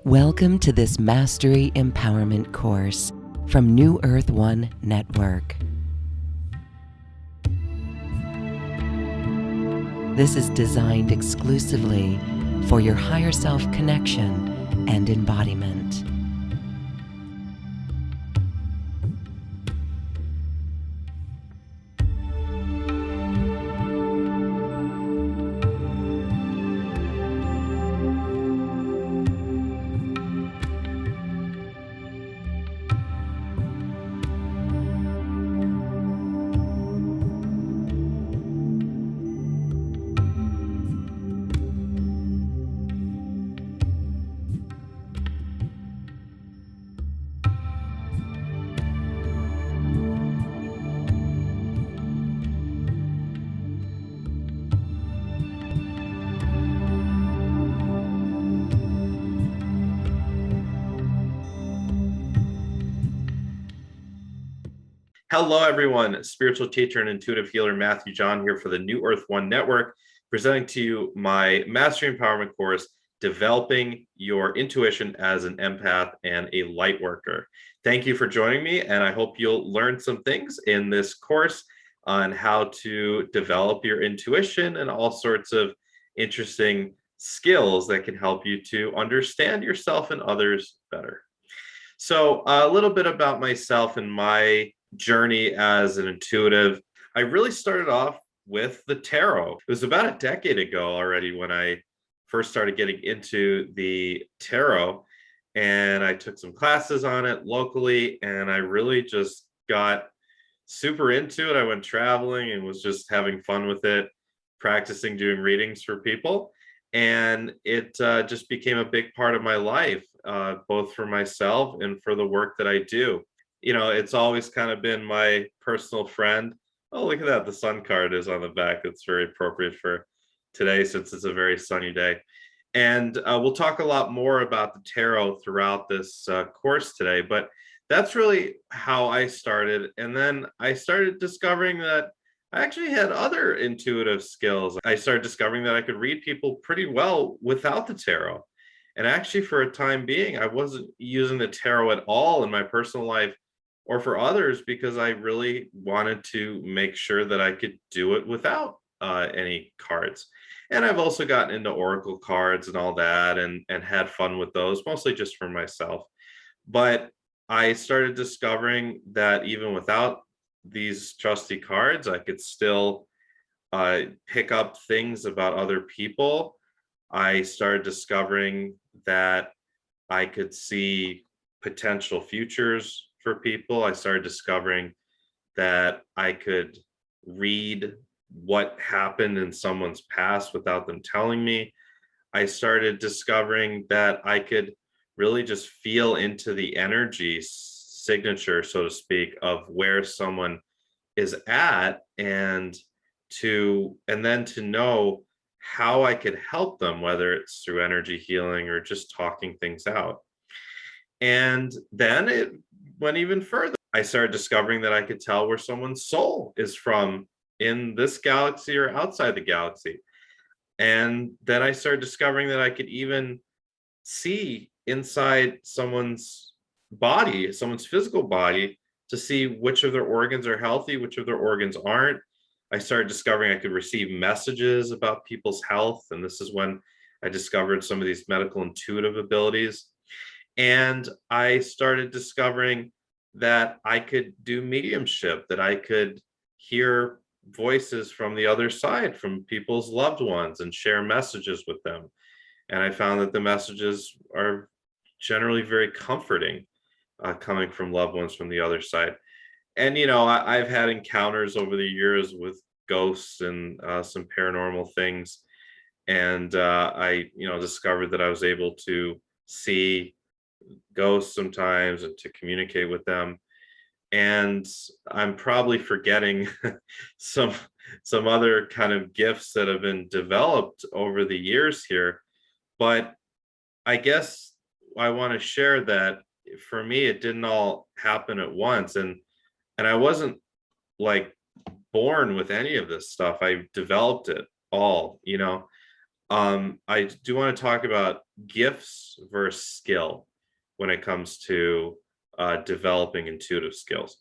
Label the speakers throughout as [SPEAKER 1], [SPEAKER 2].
[SPEAKER 1] Welcome to this Mastery Empowerment course from New Earth One Network. This is designed exclusively for your higher self connection and embodiment.
[SPEAKER 2] Hello, everyone. Spiritual teacher and intuitive healer Matthew John here for the New Earth One Network, presenting to you my Mastery Empowerment course, Developing Your Intuition as an Empath and a Lightworker. Thank you for joining me, and I hope you'll learn some things in this course on how to develop your intuition and all sorts of interesting skills that can help you to understand yourself and others better. So a little bit about myself and my journey as an intuitive. I really started off with the tarot. It was about a decade ago already when I first started getting into the tarot, and I took some classes on it locally, and I really just got super into it. I went traveling and was just having fun with it, practicing doing readings for people, and it just became a big part of my life, both for myself and for the work that I do. You know, it's always kind of been my personal friend. Oh, look at that. The sun card is on the back. It's very appropriate for today since it's a very sunny day. And we'll talk a lot more about the tarot throughout this course today, but that's really how I started. And then I started discovering that I actually had other intuitive skills. I started discovering that I could read people pretty well without the tarot. And actually, for a time being, I wasn't using the tarot at all in my personal life or for others because I really wanted to make sure that I could do it without any cards. And I've also gotten into oracle cards and all that and had fun with those, mostly just for myself. But I started discovering that even without these trusty cards, I could still pick up things about other people. I started discovering that I could see potential futures for people. I started discovering that I could read what happened in someone's past without them telling me. I started discovering that I could really just feel into the energy signature, so to speak, of where someone is at, and then to know how I could help them, whether it's through energy healing or just talking things out. And then it went even further. I started discovering that I could tell where someone's soul is from in this galaxy or outside the galaxy. And then I started discovering that I could even see inside someone's body, someone's physical body, to see which of their organs are healthy, which of their organs aren't. I started discovering I could receive messages about people's health. And this is when I discovered some of these medical intuitive abilities. And I started discovering that I could do mediumship, that I could hear voices from the other side, from people's loved ones, and share messages with them. And I found that the messages are generally very comforting, coming from loved ones from the other side. And, you know, I've had encounters over the years with ghosts and some paranormal things. And I, discovered that I was able to see ghosts sometimes and to communicate with them. And I'm probably forgetting some other kind of gifts that have been developed over the years here. But I guess I want to share that for me, it didn't all happen at once. And And I wasn't like born with any of this stuff. I developed it all, you know. I do want to talk about gifts versus skill when it comes to developing intuitive skills.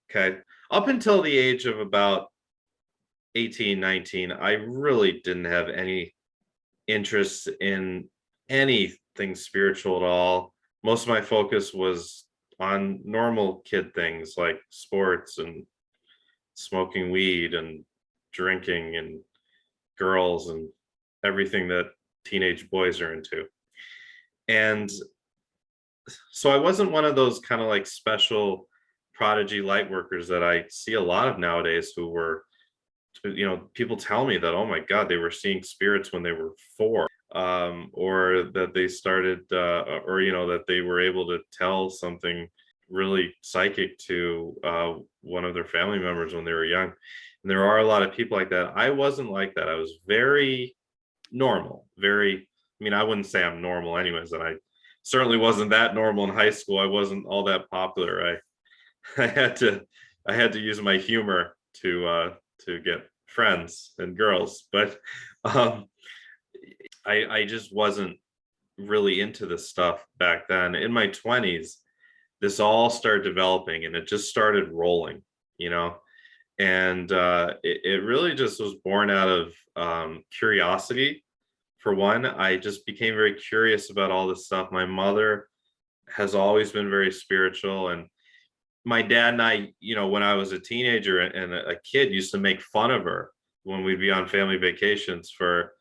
[SPEAKER 2] Okay. Up until the age of about 18, 19, I really didn't have any interest in anything spiritual at all. Most of my focus was on normal kid things like sports and smoking weed and drinking and girls and everything that teenage boys are into. And so I wasn't one of those kind of like special prodigy light workers that I see a lot of nowadays who were, you know, people tell me that, oh my God, they were seeing spirits when they were 4, or that they started, or, you know, that they were able to tell something really psychic to one of their family members when they were young. And there are a lot of people like that. I wasn't like that. I was very normal, very, I mean, I wouldn't say I'm normal anyways, and I certainly wasn't that normal in high school. I wasn't all that popular. I I had to use my humor to get friends and girls, but um, I just wasn't really into this stuff back then. In my 20s, this all started developing, and it just started rolling, you know. And it really just was born out of curiosity. For one, I just became very curious about all this stuff. My mother has always been very spiritual, and my dad and I, you know, when I was a teenager and a kid, used to make fun of her when we'd be on family vacations for,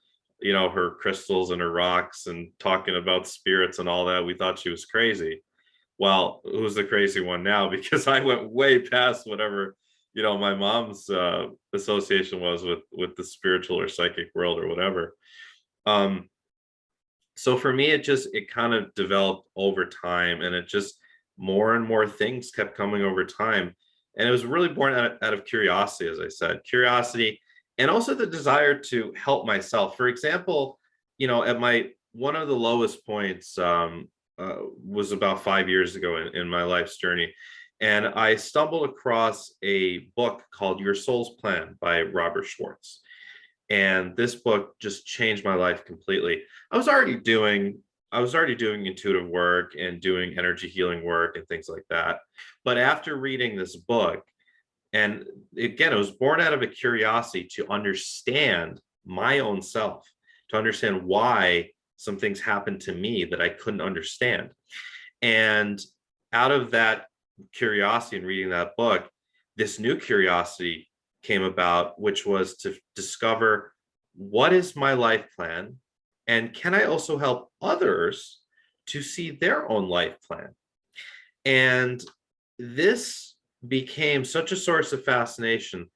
[SPEAKER 2] you know, her crystals and her rocks and talking about spirits and all that. We thought she was crazy. Well, who's the crazy one now? Because I went way past whatever, you know, my mom's association was with the spiritual or psychic world or whatever. Um, so for me, it kind of developed over time, and it just more and more things kept coming over time. And it was really born out of curiosity, as I said, curiosity, and also the desire to help myself. For example, you know, at my one of the lowest points was about 5 years ago in my life's journey. And I stumbled across a book called Your Soul's Plan by Robert Schwartz. And this book just changed my life completely. I was already doing intuitive work and doing energy healing work and things like that. But after reading this book, and again, it was born out of a curiosity to understand my own self, to understand why some things happened to me that I couldn't understand. And out of that curiosity and reading that book, this new curiosity came about, which was to discover, what is my life plan? And can I also help others to see their own life plan? And this became such a source of fascination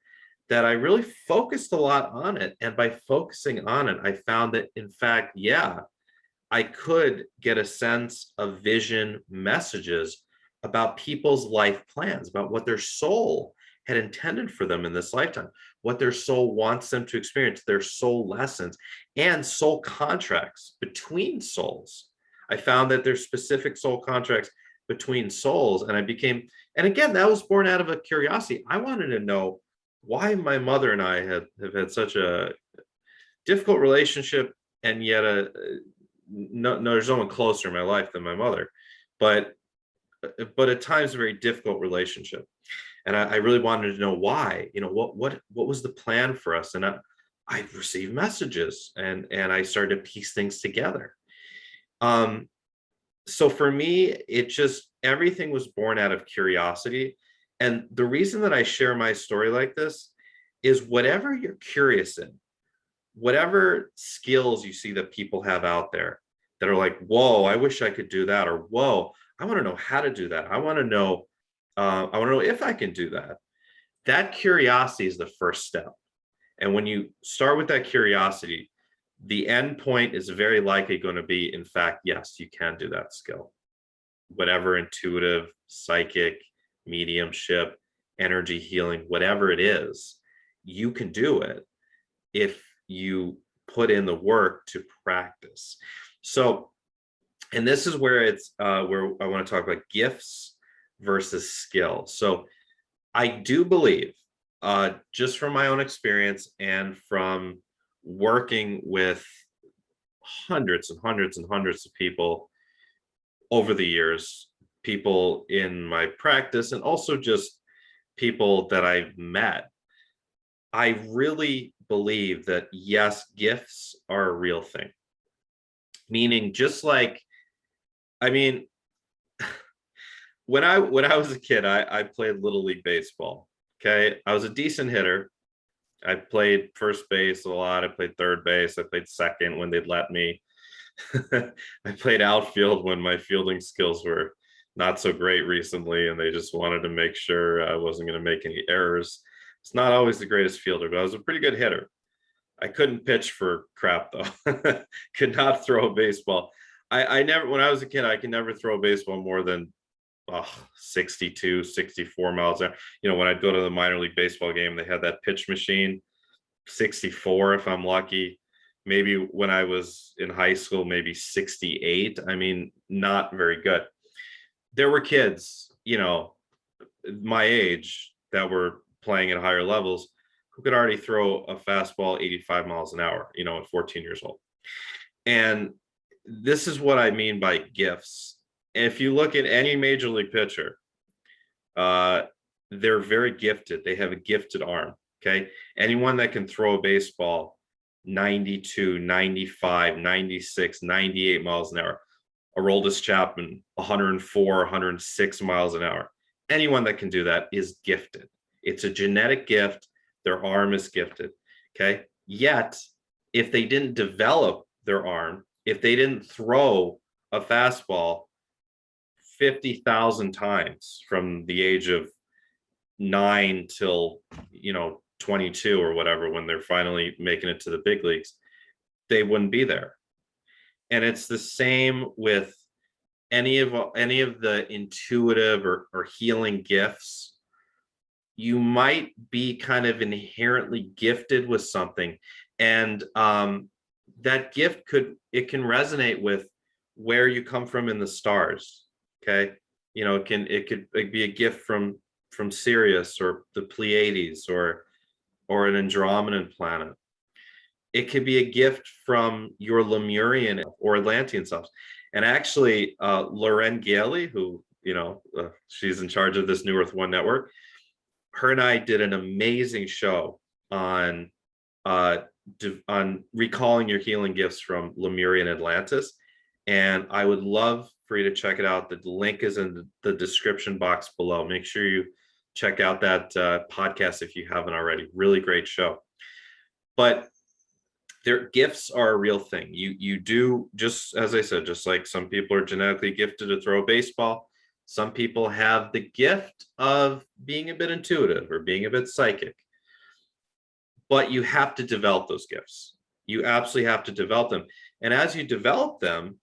[SPEAKER 2] that I really focused a lot on it. And by focusing on it, I found that, in fact, yeah, I could get a sense of vision messages about people's life plans, about what their soul had intended for them in this lifetime, what their soul wants them to experience, their soul lessons, and soul contracts between souls. I found that there's specific soul contracts between souls, and and again, that was born out of a curiosity. I wanted to know why my mother and I have had such a difficult relationship, and yet no, there's no one closer in my life than my mother, but at times a very difficult relationship. And I really wanted to know why, you know, what was the plan for us? And I received messages, and I started to piece things together. So for me, it just, everything was born out of curiosity. And the reason that I share my story like this is, whatever you're curious in, whatever skills you see that people have out there that are like, whoa, I wish I could do that, or whoa, I want to know how to do that. I want to know if I can do that. That curiosity is the first step. And when you start with that curiosity, the end point is very likely going to be, in fact, yes, you can do that skill. Whatever intuitive, psychic, mediumship, energy healing, whatever it is, you can do it if you put in the work to practice. So, and this is where it's where I want to talk about gifts versus skill. So I do believe, just from my own experience and from working with hundreds and hundreds and hundreds of people over the years, people in my practice, and also just people that I've met, I really believe that yes, gifts are a real thing. Meaning, just like, I mean, when I was a kid, I played little league baseball. Okay, I was a decent hitter. I played first base a lot. I played third base. I played second when they'd let me. I played outfield when my fielding skills were not so great recently, and they just wanted to make sure I wasn't going to make any errors. It's not always the greatest fielder, but I was a pretty good hitter. I couldn't pitch for crap though. Could not throw a baseball. I never, when I was a kid, I could never throw a baseball more than 62, 64 miles an hour. When I'd go to the minor league baseball game, they had that pitch machine, 64 if I'm lucky. Maybe when I was in high school, maybe 68. I mean, not very good. There were kids, my age that were playing at higher levels who could already throw a fastball 85 miles an hour, at 14 years old. And this is what I mean by gifts. If you look at any major league pitcher, they're very gifted. They have a gifted arm. Okay. Anyone that can throw a baseball 92, 95, 96, 98 miles an hour. Aroldis Chapman, 104, 106 miles an hour. Anyone that can do that is gifted. It's a genetic gift. Their arm is gifted. Okay. Yet, if they didn't develop their arm, if they didn't throw a fastball 50,000 times from the age of 9 till 22 or whatever, when they're finally making it to the big leagues, they wouldn't be there. And it's the same with any of the intuitive or healing gifts. You might be kind of inherently gifted with something, and that gift can resonate with where you come from in the stars. Okay, it could be a gift from Sirius or the Pleiades or an Andromedan planet. It could be a gift from your Lemurian or Atlantean selves. And actually, Loren Gailey, who she's in charge of this New Earth One network, her and I did an amazing show on recalling your healing gifts from Lemurian Atlantis. And I would love for you to check it out. The link is in the description box below. Make sure you check out that podcast if you haven't already. Really great show. But their gifts are a real thing. You do, just as I said, just like some people are genetically gifted to throw a baseball, some people have the gift of being a bit intuitive or being a bit psychic. But you have to develop those gifts. You absolutely have to develop them. And as you develop them,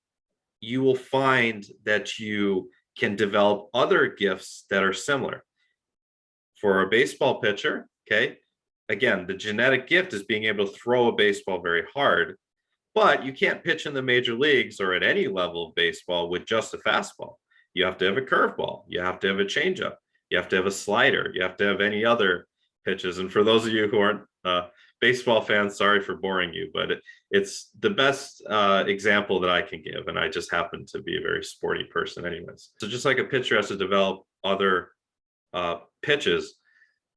[SPEAKER 2] you will find that you can develop other gifts that are similar. For a baseball pitcher, okay, again, the genetic gift is being able to throw a baseball very hard, but you can't pitch in the major leagues or at any level of baseball with just a fastball. You have to have a curveball. You have to have a changeup. You have to have a slider. You have to have any other pitches. And for those of you who aren't baseball fans, sorry for boring you, but it's the best example that I can give. And I just happen to be a very sporty person anyways. So just like a pitcher has to develop other pitches,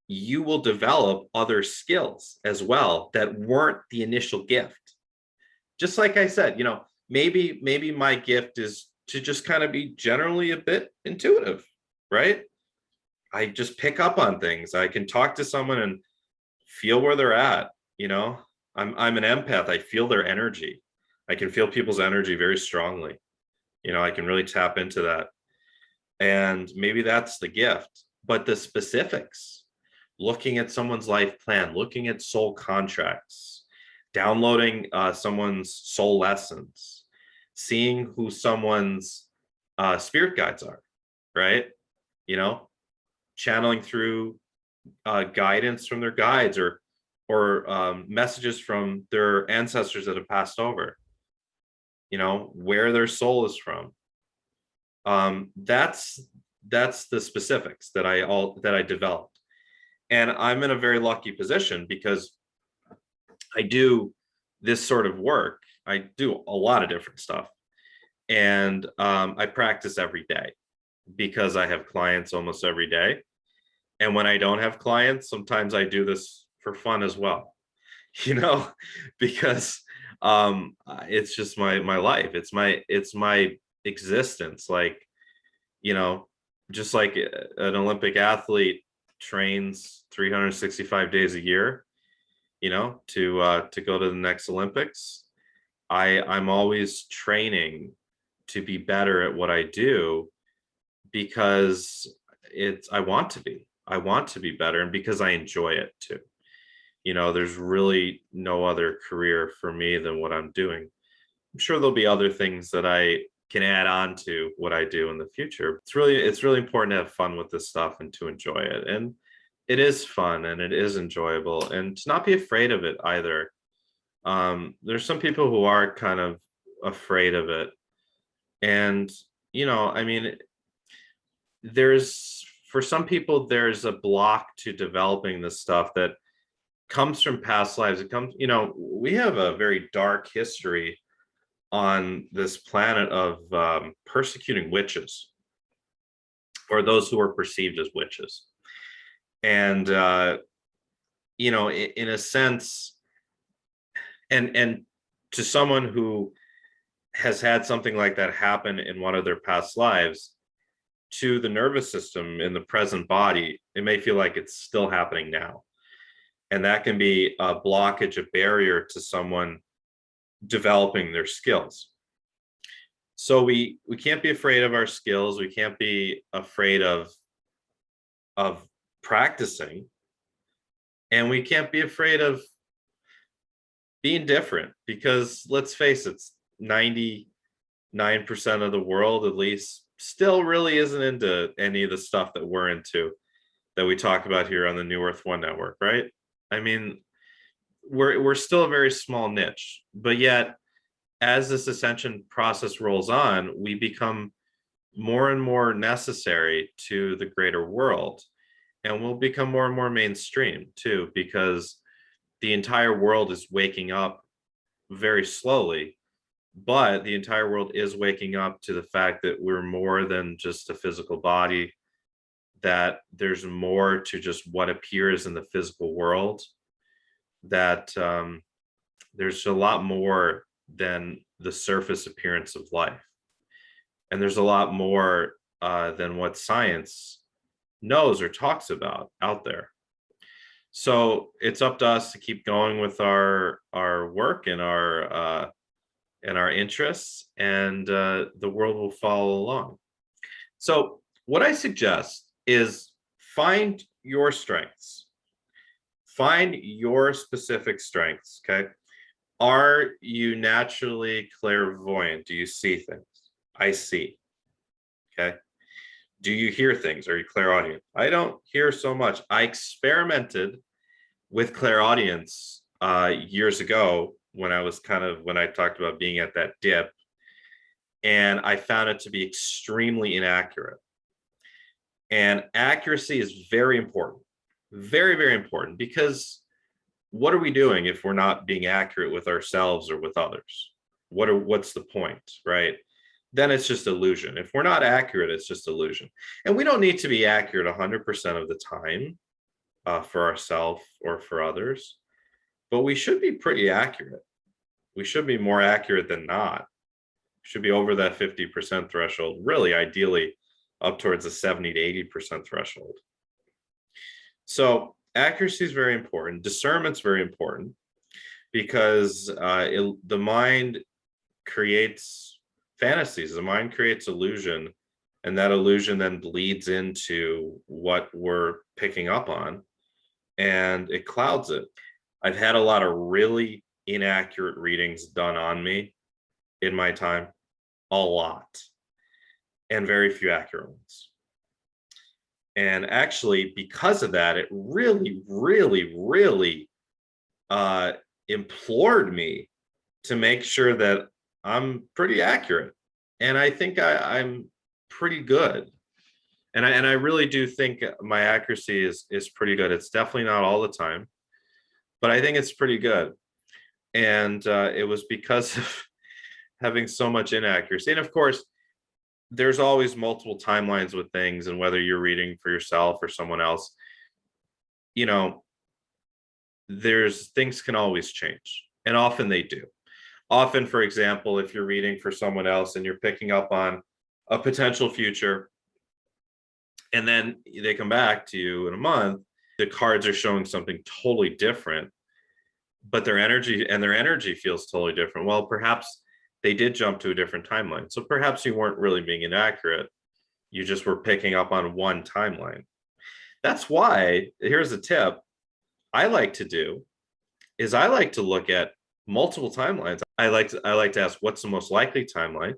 [SPEAKER 2] you will develop other skills as well that weren't the initial gift. Just like I said, maybe my gift is to just kind of be generally a bit intuitive, right? I just pick up on things. I can talk to someone and feel where they're at. I'm an empath. I feel their energy. I can feel people's energy very strongly. I can really tap into that. And maybe that's the gift. But the specifics, looking at someone's life plan, looking at soul contracts, downloading someone's soul lessons, seeing who someone's spirit guides are, right? Channeling through guidance from their guides or messages from their ancestors that have passed over, where their soul is from. That's the specifics that I developed. And I'm in a very lucky position because I do this sort of work. I do a lot of different stuff. And I practice every day because I have clients almost every day. And when I don't have clients, sometimes I do this for fun as well, you know, because it's just my life. It's my existence. Like, you know, just like an Olympic athlete trains 365 days a year, you know, to go to the next Olympics. I'm always training to be better at what I do because I want to be. I want to be better, and because I enjoy it too. You know, there's really no other career for me than what I'm doing. I'm sure there'll be other things that I can add on to what I do in the future. It's really important to have fun with this stuff and to enjoy it. And it is fun and it is enjoyable, and to not be afraid of it either. There's some people who are kind of afraid of it. And, you know, I mean, for some people, there's a block to developing this stuff that comes from past lives. It comes, you know, we have a very dark history on this planet of persecuting witches, or those who are perceived as witches. And, you know, in a sense, and to someone who has had something like that happen in one of their past lives, to the nervous system in the present body, it may feel like it's still happening now. And that can be a blockage, a barrier to someone developing their skills. So we can't be afraid of our skills. We can't be afraid of practicing. And we can't be afraid of being different, because let's face it, 99% of the world, at least, still really isn't into any of the stuff that we're into, that we talk about here on the New Earth One Network, right? I mean, we're still a very small niche, but yet as this ascension process rolls on, we become more and more necessary to the greater world, and we'll become more and more mainstream too, because the entire world is waking up very slowly, but the entire world is waking up to the fact that we're more than just a physical body, that there's more to just what appears in the physical world, that there's a lot more than the surface appearance of life. And there's a lot more than what science knows or talks about out there. So it's up to us to keep going with our work and our interests, and the world will follow along. So what I suggest is find your strengths. Find your specific strengths, okay? Are you naturally clairvoyant? Do you see things? I see, okay? Do you hear things? Are you clairaudient? I don't hear so much. I experimented with clairaudience years ago when I talked about being at that dip, and I found it to be extremely inaccurate. And accuracy is very important, very, very important, because what are we doing if we're not being accurate with ourselves or with others? What's the point, right? Then it's just illusion. If we're not accurate, it's just illusion. And we don't need to be accurate 100% of the time for ourselves or for others, but we should be pretty accurate. We should be more accurate than not. We should be over that 50% threshold, really ideally up towards the 70 to 80% threshold. So accuracy is very important. Discernment's very important, because the mind creates fantasies. The mind creates illusion, and that illusion then bleeds into what we're picking up on, and it clouds it. I've had a lot of really inaccurate readings done on me in my time, a lot, and very few accurate ones. And actually, because of that, it really, really, really implored me to make sure that I'm pretty accurate. And I think I'm pretty good. And I really do think my accuracy is pretty good. It's definitely not all the time, but I think it's pretty good. And it was because of having so much inaccuracy. And of course, there's always multiple timelines with things, and whether you're reading for yourself or someone else, you know, there's things can always change, and often they do. Often, for example, if you're reading for someone else and you're picking up on a potential future, and then they come back to you in a month, the cards are showing something totally different, but their energy feels totally different. Well, perhaps they did jump to a different timeline. So perhaps you weren't really being inaccurate. You just were picking up on one timeline. That's why, here's a tip I like to do, is I like to look at multiple timelines. I like to ask what's the most likely timeline,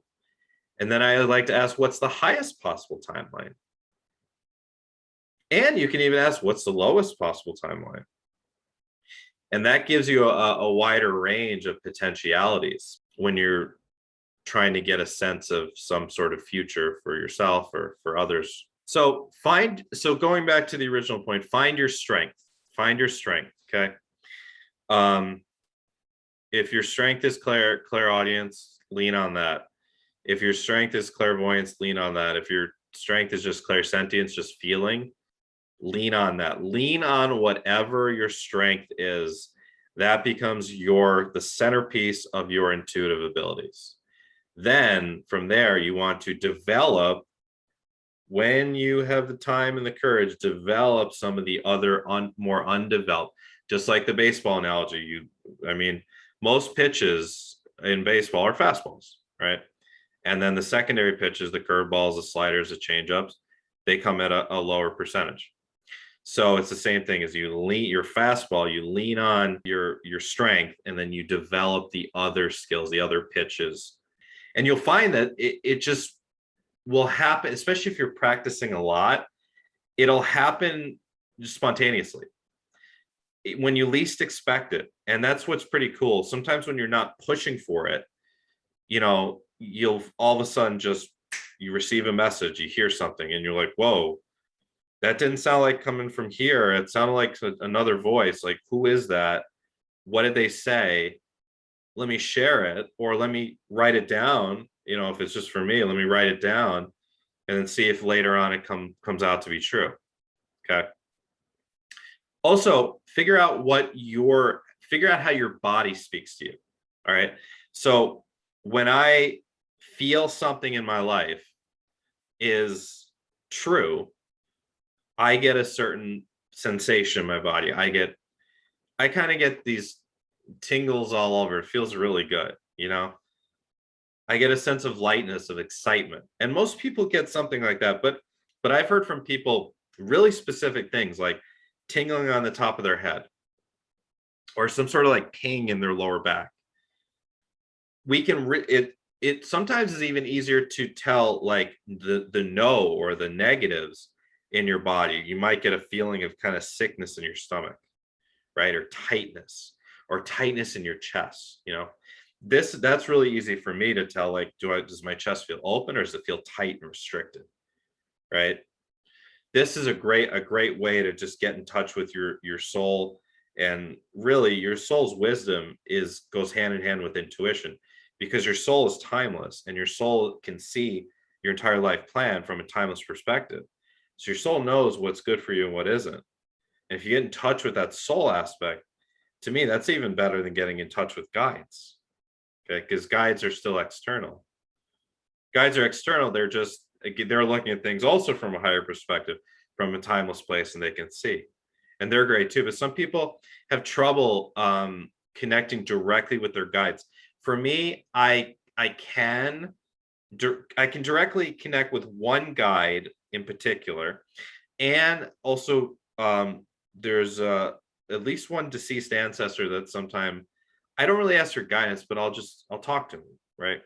[SPEAKER 2] and then I like to ask what's the highest possible timeline. And you can even ask what's the lowest possible timeline. And that gives you a wider range of potentialities when you're trying to get a sense of some sort of future for yourself or for others. So going back to the original point, find your strength. Find your strength. Okay. If your strength is clairaudience, lean on that. If your strength is clairvoyance, lean on that. If your strength is just clairsentience, just feeling, lean on that. Lean on whatever your strength is. That becomes the centerpiece of your intuitive abilities. Then from there, you want to develop, when you have the time and the courage, develop some of the other more undeveloped, just like the baseball analogy. Most pitches in baseball are fastballs, right? And then the secondary pitches, the curveballs, the sliders, the changeups, they come at a lower percentage. So it's the same thing as you lean your fastball, you lean on your strength, and then you develop the other skills, the other pitches. And you'll find that it just will happen, especially if you're practicing a lot, it'll happen just spontaneously when you least expect it. And that's what's pretty cool. Sometimes when you're not pushing for it, you'll all of a sudden you receive a message, you hear something, and you're like, whoa, that didn't sound like coming from here. It sounded like another voice. Like, who is that? What did they say? Let me share it, or let me write it down. If it's just for me, let me write it down and then see if later on it comes out to be true. Okay. Also, figure out how your body speaks to you. All right. So when I feel something in my life is true, I get a certain sensation in my body. I kind of get these tingles all over. It feels really good. I get a sense of lightness, of excitement. And most people get something like that. But I've heard from people really specific things, like tingling on the top of their head, or some sort of like ping in their lower back. It sometimes is even easier to tell like the no or the negatives in your body. You might get a feeling of kind of sickness in your stomach, right? Or tightness in your chest. That's really easy for me to tell, like, does my chest feel open, or does it feel tight and restricted, right? This is a great way to just get in touch with your soul. And really, your soul's wisdom goes hand in hand with intuition, because your soul is timeless, and your soul can see your entire life plan from a timeless perspective. So your soul knows what's good for you and what isn't. And if you get in touch with that soul aspect, to me, that's even better than getting in touch with guides. Okay, because guides are still external. Guides are external. They're looking at things also from a higher perspective, from a timeless place, and they can see. And they're great too. But some people have trouble connecting directly with their guides. For me, I can directly connect with one guide in particular, and also there's at least one deceased ancestor that sometime I don't really ask for guidance, but I'll talk to him, right?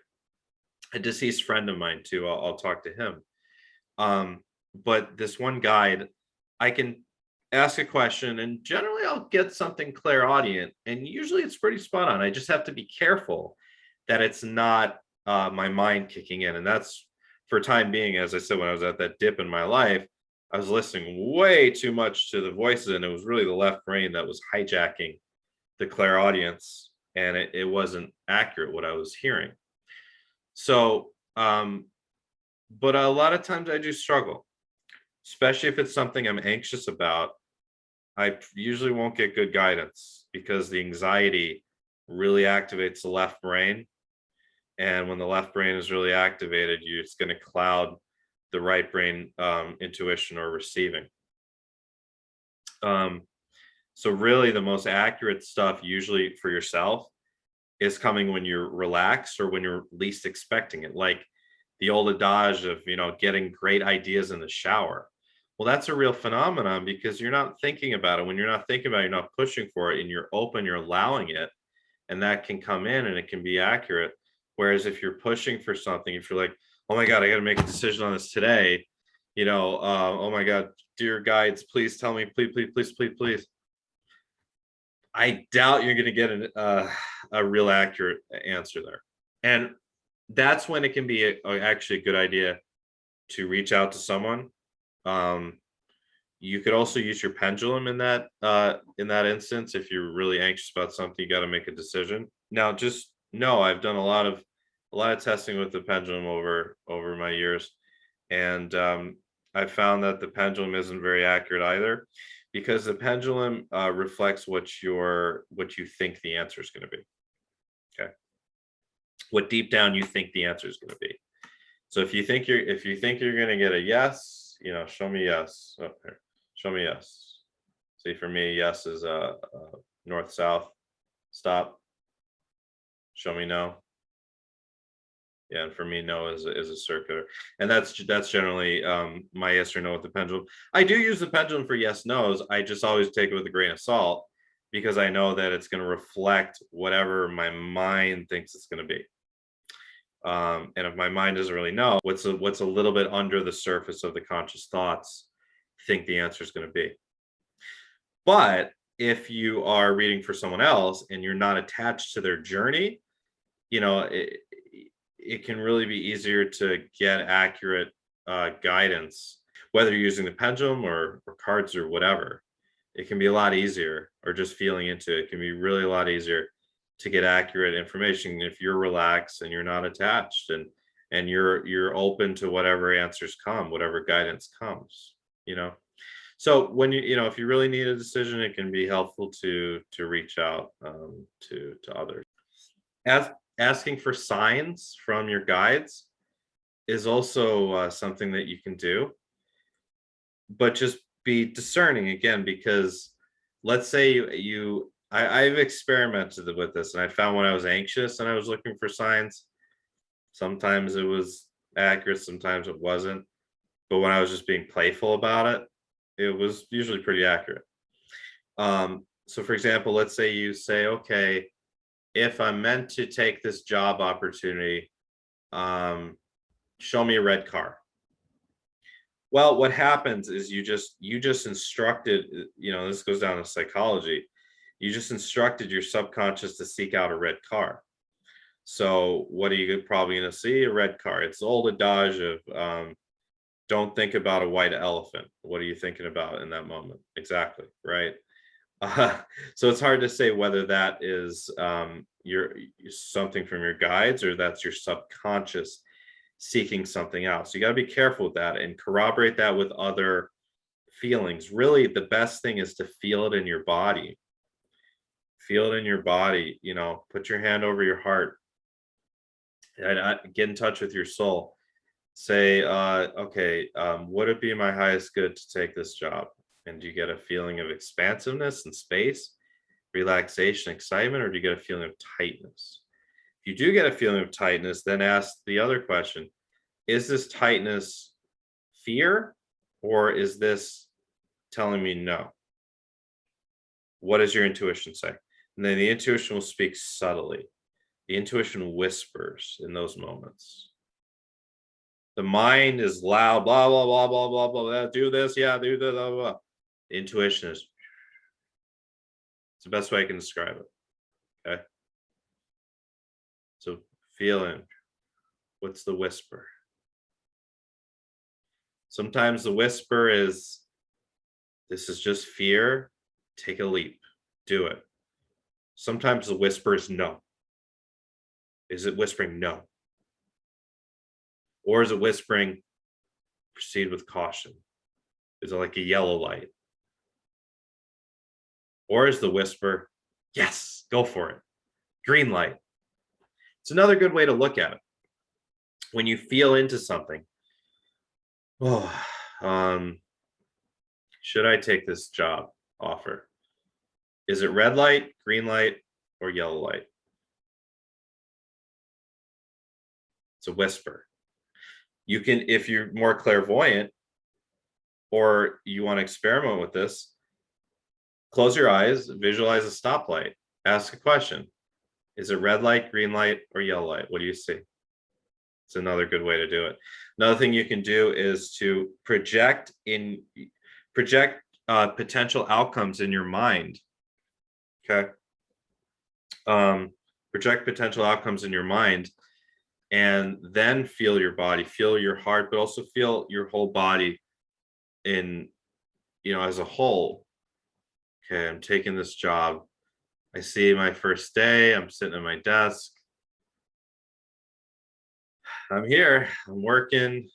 [SPEAKER 2] A deceased friend of mine too. I'll talk to him. But this one guide, I can ask a question, and generally I'll get something clairaudient, and usually it's pretty spot on. I just have to be careful that it's not my mind kicking in. And that's for time being, as I said, when I was at that dip in my life, I was listening way too much to the voices, and it was really the left brain that was hijacking the clairaudience, and it wasn't accurate what I was hearing. So, but a lot of times I do struggle, especially if it's something I'm anxious about. I usually won't get good guidance because the anxiety really activates the left brain. And when the left brain is really activated, it's going to cloud the right brain intuition or receiving. So really the most accurate stuff usually for yourself is coming when you're relaxed or when you're least expecting it. Like the old adage of, getting great ideas in the shower. Well, that's a real phenomenon because you're not thinking about it. When you're not thinking about it, you're not pushing for it, and you're open, you're allowing it, and that can come in and it can be accurate. Whereas if you're pushing for something, if you're like, oh my God, I got to make a decision on this today, oh my God, dear guides, please tell me, please, please, please, please, please. I doubt you're going to get a real accurate answer there. And that's when it can be actually a good idea to reach out to someone. You could also use your pendulum in that instance. If you're really anxious about something, you got to make a decision. Now, just know I've done a lot of testing with the pendulum over my years, and I've found that the pendulum isn't very accurate either, because the pendulum reflects what you think the answer is going to be. Okay, what deep down you think the answer is going to be. So if you think you're going to get a yes, show me yes. Oh, here. Show me yes. See, for me, yes is north south. Stop. Show me no. Yeah, and for me, no is a circular, and that's generally my yes or no with the pendulum. I do use the pendulum for yes nos. I just always take it with a grain of salt because I know that it's going to reflect whatever my mind thinks it's going to be. And if my mind doesn't really know, what's a little bit under the surface of the conscious thoughts think the answer is going to be. But if you are reading for someone else and you're not attached to their journey, it can really be easier to get accurate guidance, whether you're using the pendulum or cards or whatever. It can be a lot easier, or just feeling into it can be really a lot easier to get accurate information if you're relaxed and you're not attached, and you're open to whatever answers come, whatever guidance comes. So when if you really need a decision, it can be helpful to reach out to others. Asking for signs from your guides is also something that you can do, but just be discerning again, because let's say I've experimented with this, and I found when I was anxious and I was looking for signs, sometimes it was accurate, sometimes it wasn't. But when I was just being playful about it, it was usually pretty accurate. So for example, let's say you say, okay, if I'm meant to take this job opportunity, show me a red car. Well, what happens is you just instructed, this goes down to psychology. You just instructed your subconscious to seek out a red car. So what are you probably going to see? A red car. It's the old adage of don't think about a white elephant. What are you thinking about in that moment? Exactly, right? So it's hard to say whether that is your something from your guides or that's your subconscious seeking something out. So you got to be careful with that and corroborate that with other feelings. Really, the best thing is to feel it in your body. Feel it in your body. Put your hand over your heart and get in touch with your soul. Say, okay, would it be my highest good to take this job? And do you get a feeling of expansiveness and space, relaxation, excitement, or do you get a feeling of tightness? If you do get a feeling of tightness, then ask the other question: is this tightness fear, or is this telling me no? What does your intuition say? And then the intuition will speak subtly. The intuition whispers in those moments. The mind is loud, blah, blah, blah, blah, blah, blah, do this, yeah, do this, blah, blah, blah. Intuition is, it's the best way I can describe it. Okay. So feeling, what's the whisper? Sometimes the whisper is, this is just fear. Take a leap. Do it. Sometimes the whisper is no. Is it whispering no? Or is it whispering, proceed with caution? Is it like a yellow light? Or is the whisper, yes, go for it? Green light. It's another good way to look at it. When you feel into something, oh, should I take this job offer? Is it red light, green light, or yellow light? It's a whisper. You can, if you're more clairvoyant or you want to experiment with this, close your eyes, visualize a stoplight, ask a question. Is it red light, green light, or yellow light? What do you see? It's another good way to do it. Another thing you can do is to project potential outcomes in your mind. Okay. Project potential outcomes in your mind, and then feel your body, feel your heart, but also feel your whole body in, as a whole. Okay, I'm taking this job. I see my first day. I'm sitting at my desk. I'm here. I'm working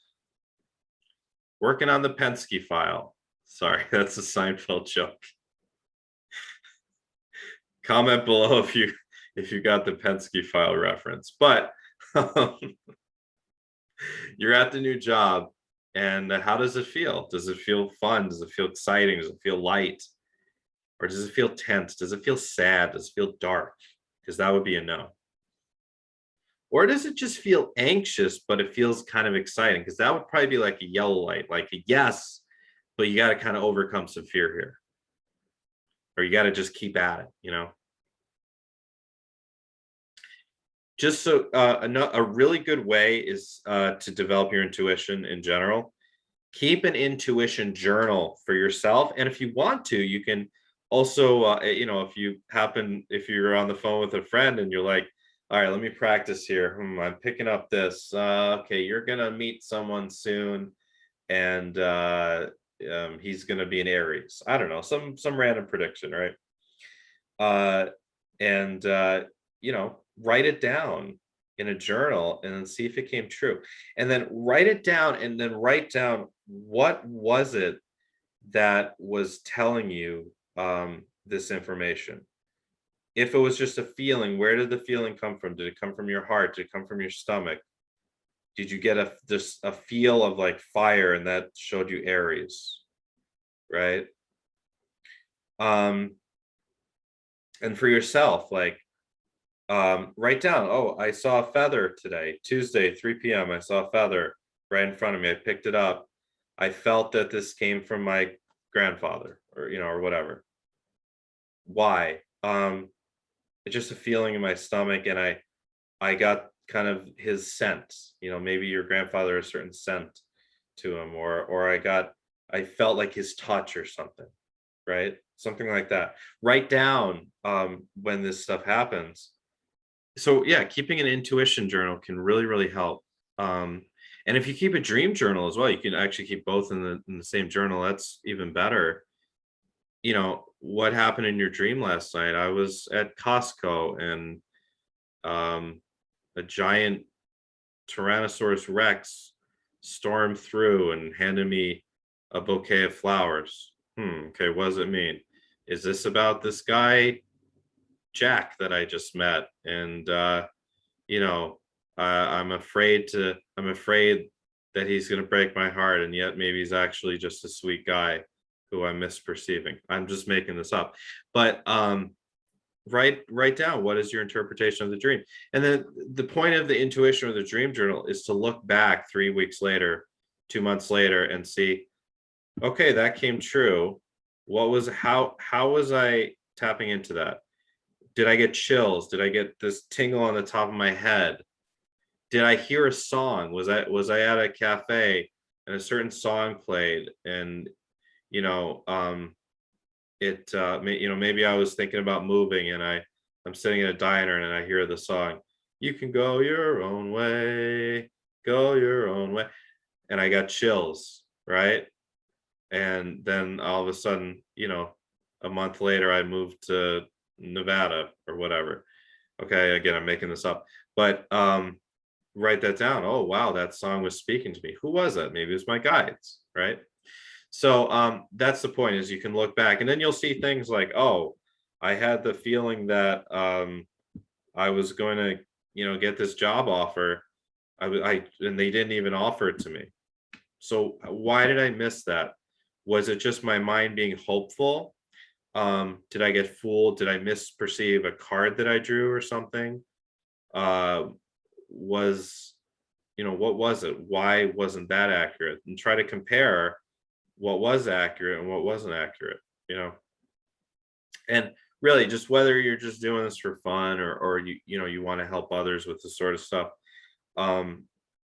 [SPEAKER 2] on the Penske file. Sorry, that's a Seinfeld joke. Comment below if you got the Penske file reference. But you're at the new job, and how does it feel? Does it feel fun? Does it feel exciting? Does it feel light? Or does it feel tense? Does it feel sad? Does it feel dark? Because that would be a no. Or does it just feel anxious, but it feels kind of exciting? Because that would probably be like a yellow light, like a yes, but you got to kind of overcome some fear here. Or you got to just keep at it, Just so a really good way is to develop your intuition in general. Keep an intuition journal for yourself. And if you want to, you can also, if you're on the phone with a friend and you're like, all right, let me practice here. I'm picking up this. Okay, you're going to meet someone soon, and he's going to be an Aries. I don't know, some random prediction, right? Write it down in a journal and then see if it came true. And then write it down, and then write down what was it that was telling you this information. If it was just a feeling, where did the feeling come from? Did it come from your heart? Did it come from your stomach? Did you get a feel of like fire, and that showed you Aries, right? And for yourself, like, write down, oh, I saw a feather today, Tuesday, 3 p.m. I saw a feather right in front of me. I picked it up. I felt that this came from my grandfather, or whatever. Why? It's just a feeling in my stomach, and I got kind of his scent. Maybe your grandfather has a certain scent to him, or I felt like his touch or something, right? Something like that. Write down when this stuff happens. So yeah, keeping an intuition journal can really, really help. And if you keep a dream journal as well, you can actually keep both in the same journal. That's even better. What happened in your dream last night? I was at Costco, and a giant Tyrannosaurus Rex stormed through and handed me a bouquet of flowers. Okay, what does it mean? Is this about this guy Jack that I just met? And I'm afraid that he's going to break my heart, and yet maybe he's actually just a sweet guy who I'm misperceiving. I'm just making this up. But write down, what is your interpretation of the dream? And then the point of the intuition or the dream journal is to look back 3 weeks later, 2 months later, and see, okay, that came true. How was I tapping into that? Did I get chills? Did I get this tingle on the top of my head? Did I hear a song? Was I at a cafe and a certain song played, and maybe I was thinking about moving, and I'm sitting in a diner and I hear the song, you can go your own way, and I got chills. right? And then all of a sudden, a month later, I moved to Nevada or whatever. Okay, again, I'm making this up, but write that down. Oh, wow, that song was speaking to me. Who was that? Maybe it was my guides, right? So that's the point, is you can look back and then you'll see things like, oh, I had the feeling that I was going to, get this job offer. And they didn't even offer it to me. So why did I miss that? Was it just my mind being hopeful? Did I get fooled? Did I misperceive a card that I drew or something? Was, what was it? Why wasn't that accurate? And try to compare what was accurate and what wasn't accurate, and really just whether you're just doing this for fun or you want to help others with this sort of stuff.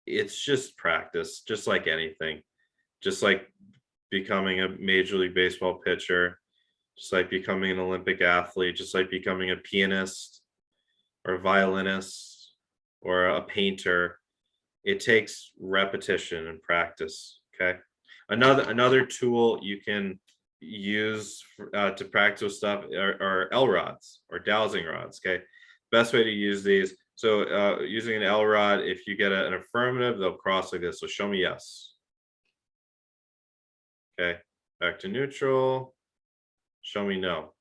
[SPEAKER 2] It's just practice, just like anything, just like becoming a Major League Baseball pitcher, just like becoming an Olympic athlete, just like becoming a pianist or a violinist or a painter. It takes repetition and practice. Okay. Another tool you can use to practice stuff are L rods or dowsing rods. Okay. Best way to use these. So using an L rod, if you get an affirmative, they'll cross like this. So show me yes. Okay. Back to neutral. Show me no.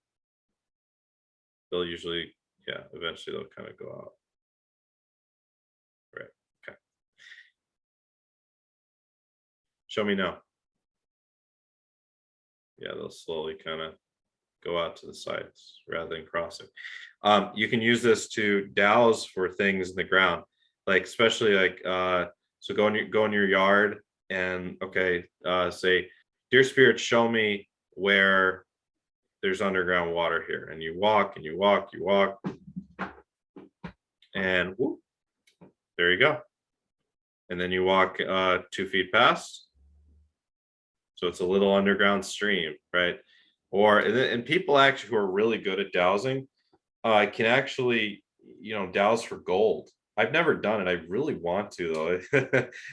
[SPEAKER 2] They'll usually, eventually they'll kind of go out. Right. Okay. Show me no. Yeah, they'll slowly kind of go out to the sides rather than crossing. You can use this to douse for things in the ground, like especially like so go in your yard and say, dear spirit, show me where there's underground water here, and you walk and you walk, and whoop, there you go. And then you walk 2 feet past, so it's a little underground stream, right? And people actually who are really good at dowsing can actually, douse for gold. I've never done it. I really want to though.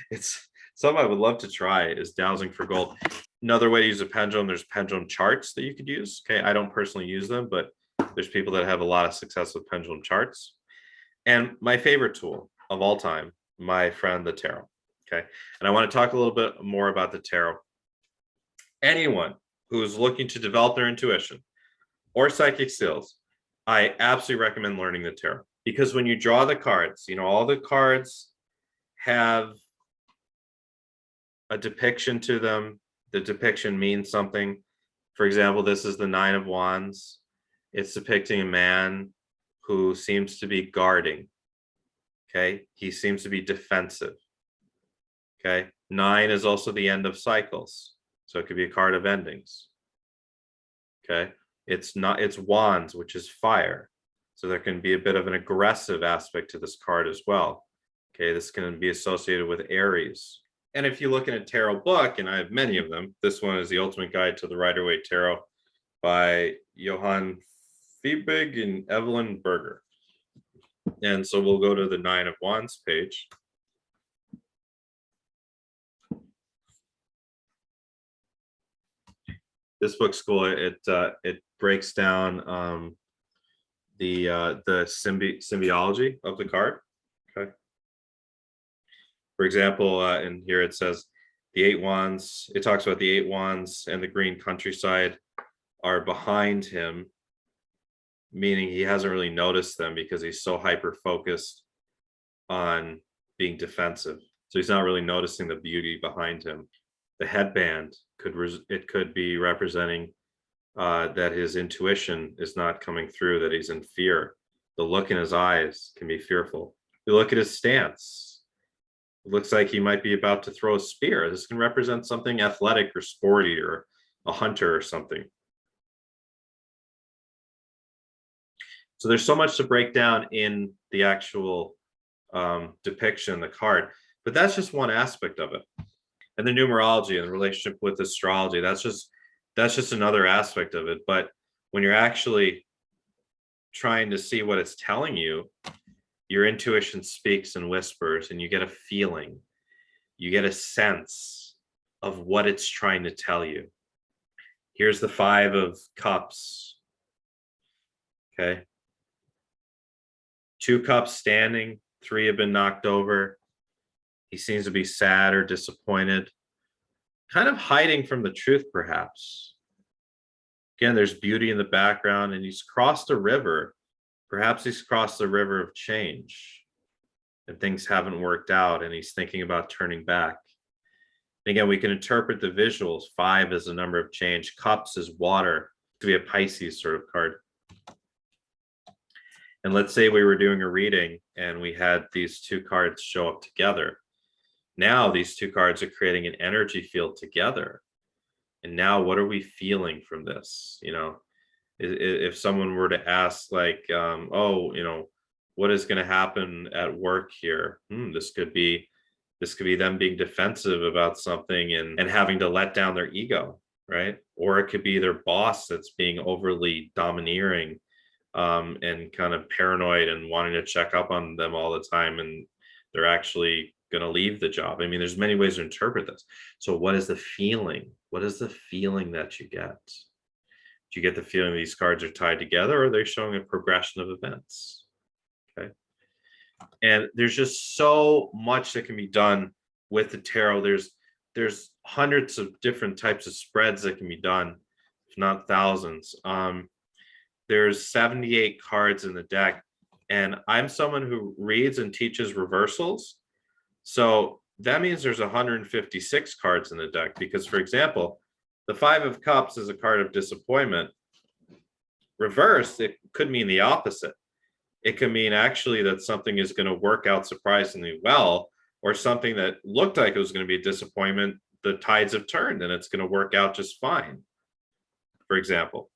[SPEAKER 2] It's something I would love to try, is dowsing for gold. Another way to use a pendulum, there's pendulum charts that you could use. Okay, I don't personally use them, but there's people that have a lot of success with pendulum charts. And my favorite tool of all time, my friend, the tarot. Okay, and I want to talk a little bit more about the tarot. Anyone who's looking to develop their intuition or psychic skills, I absolutely recommend learning the tarot, because when you draw the cards, all the cards have a depiction to them. The depiction means something. For example, this is the 9 of Wands. It's depicting a man who seems to be guarding. Okay, he seems to be defensive. Okay, 9 is also the end of cycles, so it could be a card of endings. Okay, it's wands, which is fire, so there can be a bit of an aggressive aspect to this card as well. Okay, this can be associated with Aries. And if you look in a tarot book, and I have many of them, this one is The Ultimate Guide to the Rider-Waite Tarot by Johann Fiebig and Evelyn Berger. And so we'll go to the 9 of Wands page. This book's cool. It breaks down the symbiology of the card. Okay. For example, in here it says the 8 wands. It talks about the 8 wands and the green countryside are behind him, meaning he hasn't really noticed them because he's so hyper focused on being defensive. So he's not really noticing the beauty behind him. The headband could be representing that his intuition is not coming through, that he's in fear. The look in his eyes can be fearful. You look at his stance. It looks like he might be about to throw a spear. This can represent something athletic or sporty or a hunter or something. So there's so much to break down in the actual depiction, the card, but that's just one aspect of it. And the numerology and the relationship with astrology, that's just another aspect of it. But when you're actually trying to see what it's telling you, your intuition speaks and whispers, and you get a feeling, you get a sense, of what it's trying to tell you. Here's the 5 of Cups. Okay. 2 cups standing, 3 have been knocked over. He seems to be sad or disappointed, kind of hiding from the truth, perhaps. Again, there's beauty in the background, and he's crossed a river. Perhaps he's crossed the river of change, and things haven't worked out, and he's thinking about turning back. And again, we can interpret the visuals. 5 is a number of change. Cups is water. It could be a Pisces sort of card. And let's say we were doing a reading and we had these 2 cards show up together. Now these 2 cards are creating an energy field together. And now what are we feeling from this? You know, if someone were to ask like, oh, you know, what is going to happen at work here? This could be them being defensive about something and having to let down their ego, right? Or it could be their boss that's being overly domineering and kind of paranoid and wanting to check up on them all the time, and they're actually going to leave the job. I mean, there's many ways to interpret this. So what is the feeling? What is the feeling that you get? Do you get the feeling these cards are tied together, or are they showing a progression of events? Okay. And there's just so much that can be done with the tarot. There's hundreds of different types of spreads that can be done, if not thousands. There's 78 cards in the deck, and I'm someone who reads and teaches reversals. So that means there's 156 cards in the deck, because, for example, the 5 of Cups is a card of disappointment. Reversed, it could mean the opposite. It could mean actually that something is going to work out surprisingly well, or something that looked like it was going to be a disappointment, the tides have turned and it's going to work out just fine, for example.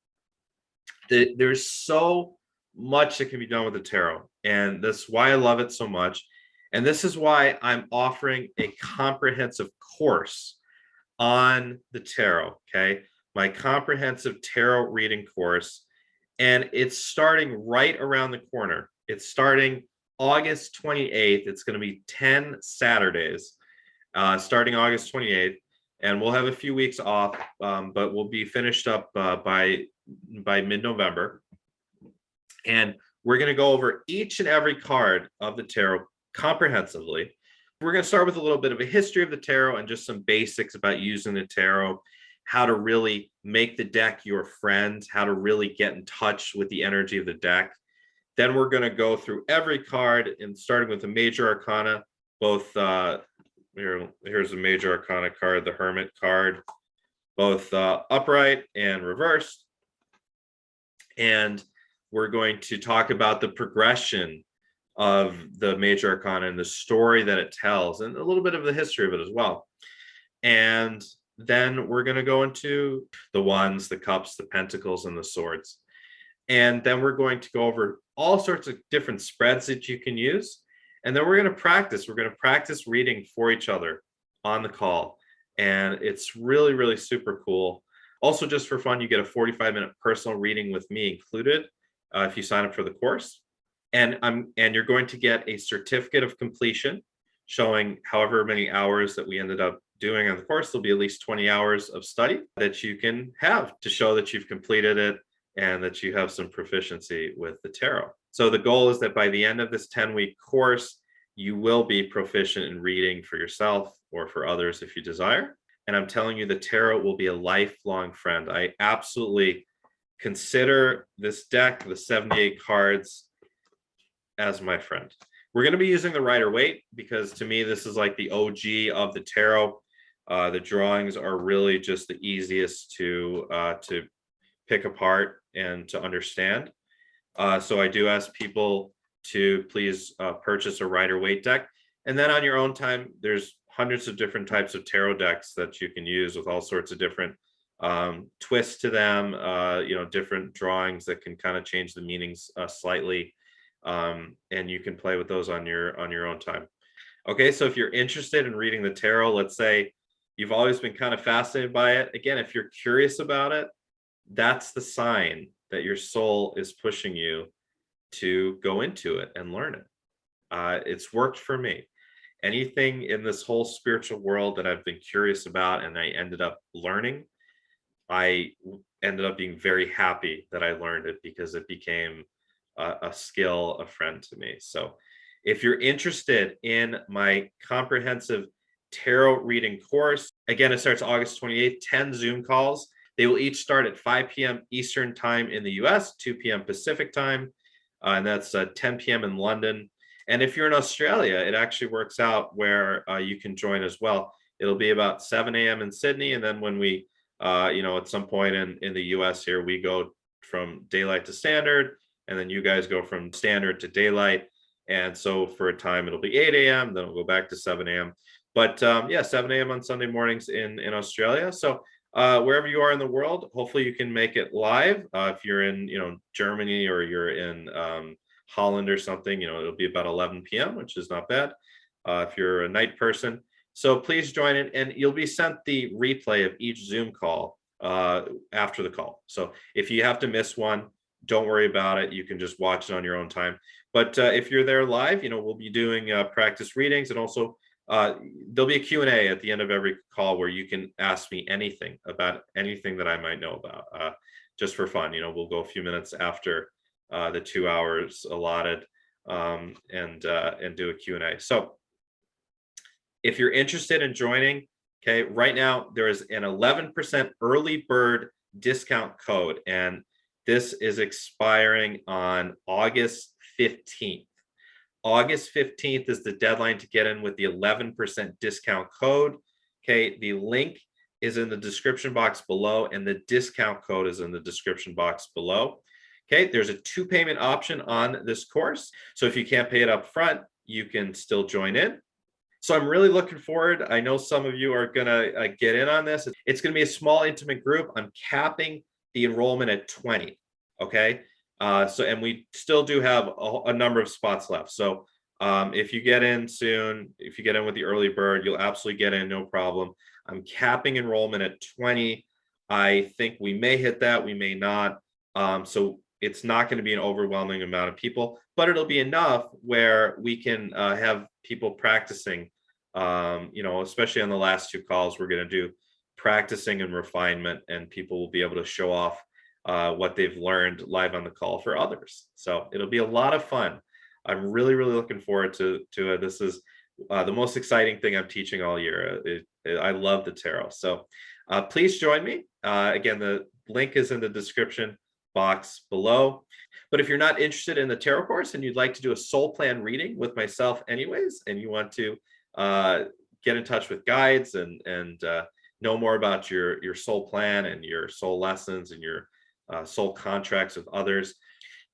[SPEAKER 2] There's so much that can be done with the tarot, and that's why I love it so much. And this is why I'm offering a comprehensive course on the tarot, okay? My comprehensive tarot reading course, and it's starting right around the corner. It's starting August 28th. It's going to be 10 Saturdays, starting August 28th, and we'll have a few weeks off, but we'll be finished up by mid-November. And we're going to go over each and every card of the tarot comprehensively. We're going to start with a little bit of a history of the tarot and just some basics about using the tarot, how to really make the deck your friend, how to really get in touch with the energy of the deck. Then we're going to go through every card, and starting with the major arcana, both here's a major arcana card, the Hermit card, both upright and reversed. And we're going to talk about the progression of the major arcana and the story that it tells, and a little bit of the history of it as well. And then we're going to go into the Wands, the Cups, the Pentacles, and the Swords. And then we're going to go over all sorts of different spreads that you can use. And then we're going to practice. We're going to practice reading for each other on the call. And it's really, really super cool. Also, just for fun, you get a 45-minute personal reading with me included if you sign up for the course. And you're going to get a certificate of completion showing however many hours that we ended up doing on the course. There'll be at least 20 hours of study that you can have to show that you've completed it and that you have some proficiency with the tarot. So the goal is that by the end of this 10-week course, you will be proficient in reading for yourself or for others if you desire. And I'm telling you, the tarot will be a lifelong friend. I absolutely consider this deck, the 78 cards, as my friend. We're going to be using the Rider-Waite because to me, this is like the OG of the tarot. The drawings are really just the easiest to pick apart and to understand. So I do ask people to please purchase a Rider-Waite deck. And then on your own time, there's hundreds of different types of tarot decks that you can use with all sorts of different twists to them, different drawings that can kind of change the meanings slightly. And you can play with those on your own time. Okay, so if you're interested in reading the tarot, let's say you've always been kind of fascinated by it. Again, if you're curious about it, that's the sign that your soul is pushing you to go into it and learn it. It's worked for me. anything in this whole spiritual world that I've been curious about and I ended up learning, I ended up being very happy that I learned it because it became a skill, a friend to me. So if you're interested in my comprehensive tarot reading course, again, it starts August 28th, 10 Zoom calls. They will each start at 5 p.m. Eastern time in the US, 2 p.m. Pacific time, and that's 10 p.m. in London. And if you're in Australia, it actually works out where you can join as well. It'll be about 7 a.m. in Sydney. And then when we, at some point in the US here, we go from daylight to standard, and then you guys go from standard to daylight. And so for a time, it'll be 8 a.m., then we'll go back to 7 a.m. But yeah, 7 a.m. on Sunday mornings in Australia. So wherever you are in the world, hopefully you can make it live. If you're in, Germany, or you're in Holland or something, it'll be about 11 p.m., which is not bad if you're a night person. So please join in, and you'll be sent the replay of each Zoom call after the call. So if you have to miss one, don't worry about it. You can just watch it on your own time. But if you're there live, we'll be doing practice readings, and also there'll be a Q&A at the end of every call where you can ask me anything about anything that I might know about, just for fun. We'll go a few minutes after the 2 hours allotted and do a Q&A. So if you're interested in joining, okay, right now there is an 11% early bird discount code, and this is expiring on August 15th. August 15th is the deadline to get in with the 11% discount code. Okay, the link is in the description box below, and the discount code is in the description box below. Okay, there's a 2 payment option on this course. So if you can't pay it up front, you can still join in. So I'm really looking forward. I know some of you are going to get in on this. It's going to be a small, intimate group. I'm capping the enrollment at 20. Okay. And we still do have a number of spots left. So if you get in soon, if you get in with the early bird, you'll absolutely get in, no problem. I'm capping enrollment at 20. I think we may hit that, we may not. So it's not going to be an overwhelming amount of people, but it'll be enough where we can have people practicing, especially on the last 2 calls, we're going to do practicing and refinement, and people will be able to show off what they've learned live on the call for others. So it'll be a lot of fun. I'm really, really looking forward to it. This is the most exciting thing I'm teaching all year. I love the tarot. So please join me. Again, the link is in the description box below. But if you're not interested in the tarot course and you'd like to do a soul plan reading with myself anyways, and you want to get in touch with guides and know more about your soul plan and your soul lessons and your soul contracts with others,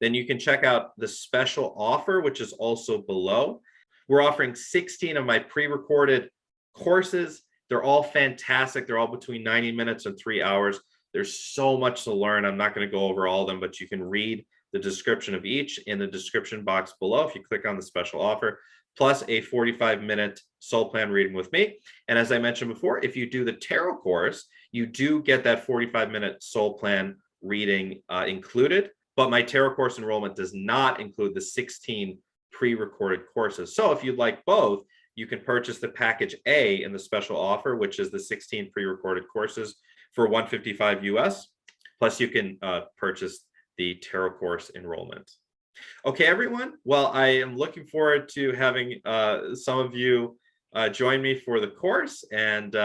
[SPEAKER 2] then you can check out the special offer, which is also below. We're offering 16 of my pre-recorded courses. They're all fantastic. They're all between 90 minutes and 3 hours. There's so much to learn. I'm not going to go over all of them, but you can read the description of each in the description box below if you click on the special offer, plus a 45-minute soul plan reading with me. And as I mentioned before, if you do the tarot course, you do get that 45-minute soul plan reading included, but my tarot course enrollment does not include the 16 pre-recorded courses. So if you'd like both, you can purchase the package A in the special offer, which is the 16 pre-recorded courses for $155 US. Plus you can purchase the tarot course enrollment. Okay, everyone. Well, I am looking forward to having some of you join me for the course and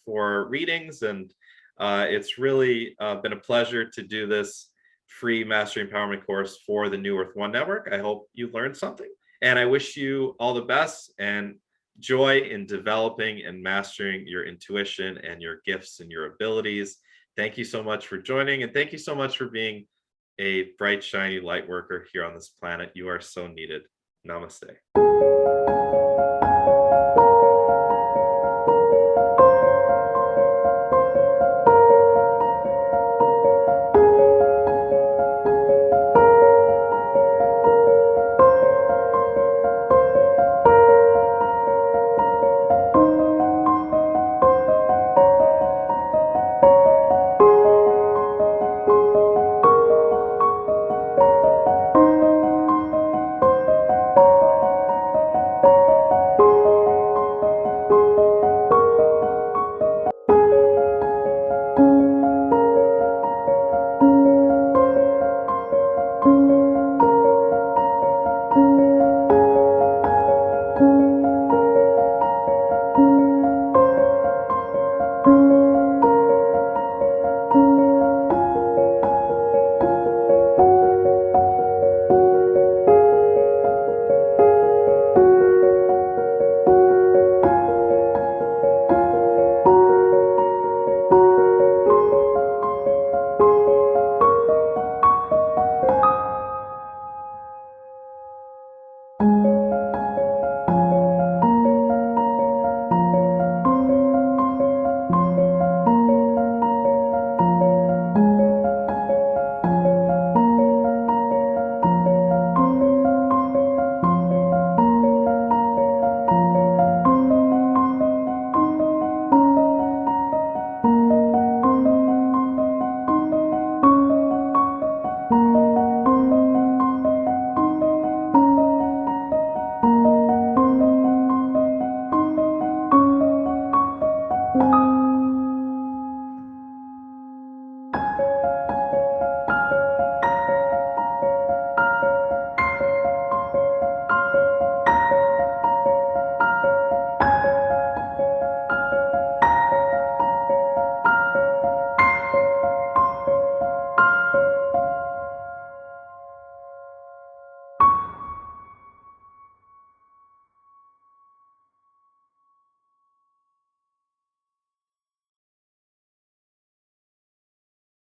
[SPEAKER 2] for readings. And it's really been a pleasure to do this free Mastery Empowerment course for the New Earth One Network. I hope you learned something. And I wish you all the best and joy in developing and mastering your intuition and your gifts and your abilities. Thank you so much for joining. And thank you so much for being a bright, shiny light worker here on this planet. You are so needed. Namaste.